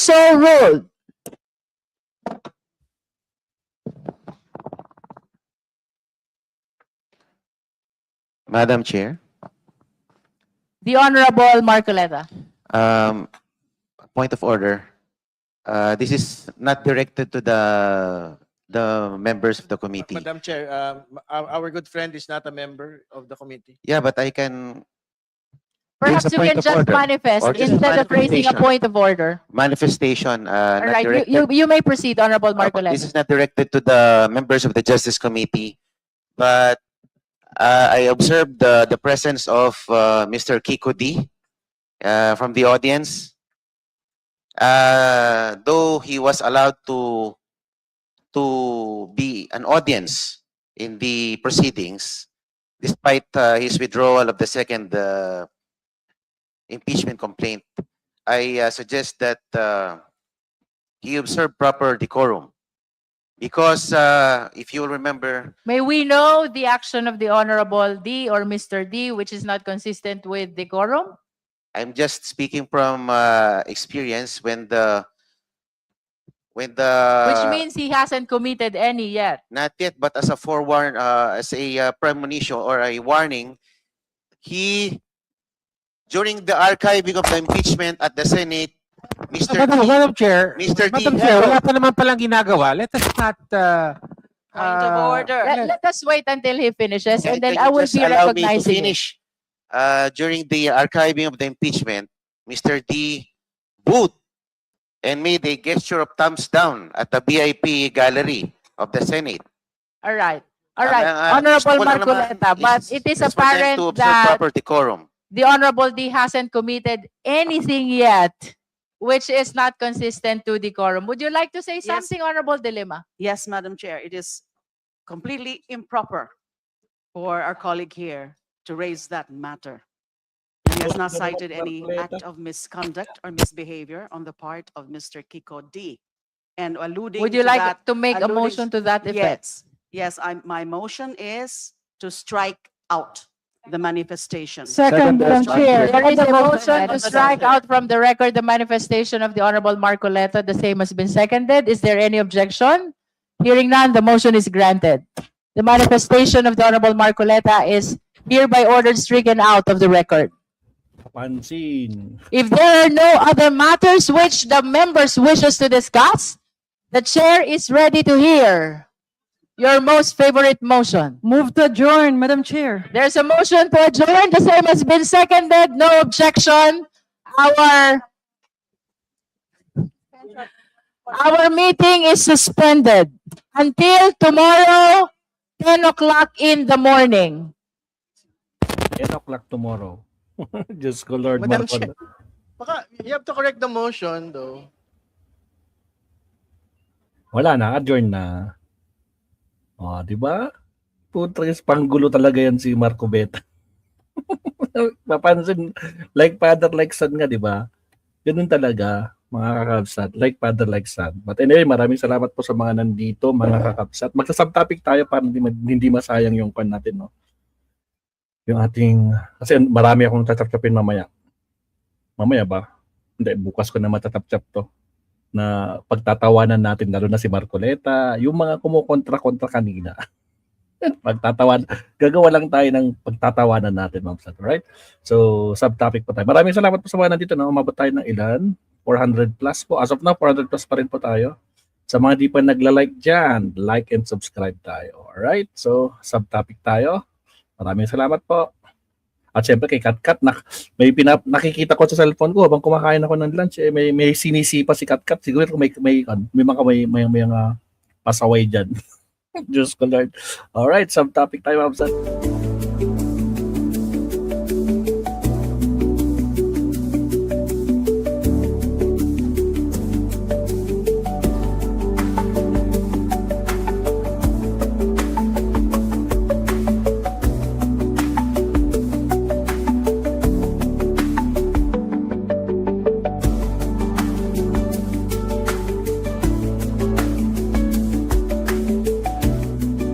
so ruled. Madam Chair, The Honorable Marcoleta. point of order. This is not directed to the members of the committee. Madam Chair, our good friend is not a member of the committee. Yeah, but I can Perhaps a you point can of just order. manifest Or just instead of raising a manifestation. point of order. manifestation. All Not right, directed. you may proceed, Honorable This Marcoleta. is not directed to the members of the Justice Committee, but I observed the presence of Mr. Kiko D from the audience. Though he was allowed to be an audience in the proceedings, despite his withdrawal of the second impeachment complaint, I suggest that he observe proper decorum. Because if you will remember, May we know the action of the Honorable D or Mr. D, which is not consistent with decorum? I'm just speaking from experience when Which means he hasn't committed any yet. not yet, but as a forewarn, as a premonition or a warning, he during the archiving of the impeachment at the Senate, Mr. D, Madam Chair, Mr. D, Madam Chair, wala pa naman palang ginagawa. Let us not... Point of order. Let us wait until he finishes, and then can I you will just be allow me to recognizing it. finish? During the archiving of the impeachment, Mr. D booed and made a gesture of thumbs down at the VIP gallery of the Senate. All right. All right. Honorable Marcoleta, but it is It's for them to apparent observe that proper decorum. the Honorable D hasn't committed anything yet, which is not consistent to decorum. Would you like to say something, Honorable De Lima? Yes, Madam Chair, it is completely improper for our colleague here to raise that matter. He has not cited any act of misconduct or misbehavior on the part of Mr. Kiko D. And alluding Would you to like that, to make a alluding- motion to that effect? yes, my motion is to strike out the manifestation. Second, Madam Chair. There is a motion to strike out from the record the manifestation of the Honorable Marcoleta. The same has been seconded. Is there any objection? Hearing none, the motion is granted. The manifestation of the Honorable Marcoleta is hereby ordered stricken out of the record. Pansin. If there are no other matters which the members wishes to discuss, the chair is ready to hear your most favorite motion. Move to adjourn, Madam Chair. There's a motion to adjourn. The same has been seconded. No objection. Our meeting is suspended until tomorrow, 10 o'clock in the morning. 10 o'clock tomorrow. Just ko, Lord Madam Marcon. Chair. Baka, you have to correct the motion though. Wala na, adjourn na. O, di ba? Putres, panggulo talaga yan si Marco Beta. Mapansin, like father, like son nga, di ba? Ganun talaga, mga kakabsat. Like father, like son. But anyway, maraming salamat po sa mga nandito, mga kakabsat. Magsa-subtopic tayo para hindi masayang yung pan natin, no? Yung ating, kasi marami akong tatap-tapin mamaya. Mamaya ba? Hindi, bukas ko na matatap-tap to. Na pagtatawanan natin, lalo na si Marcoleta, yung mga kumukontra-kontra kanina. Pagtatawan, gagawa lang tayo ng pagtatawanan natin, Ma'am Sat, right? So, subtopic po tayo. Maraming salamat po sa mga nandito, na umabot tayo ng ilan? 400 plus po. As of now, 400 plus pa rin po tayo. Sa mga di pa nagla-like dyan, like and subscribe tayo. Alright? So, subtopic tayo. Maraming salamat po. At syempre kay Katkat, nakikita ko sa cellphone ko habang kumakain ako ng lunch, may sinisipa si Katkat. Siguro may mga pasaway dyan. Diyos ko Lord. Alright, subtopic tayo, Ma'am Sat.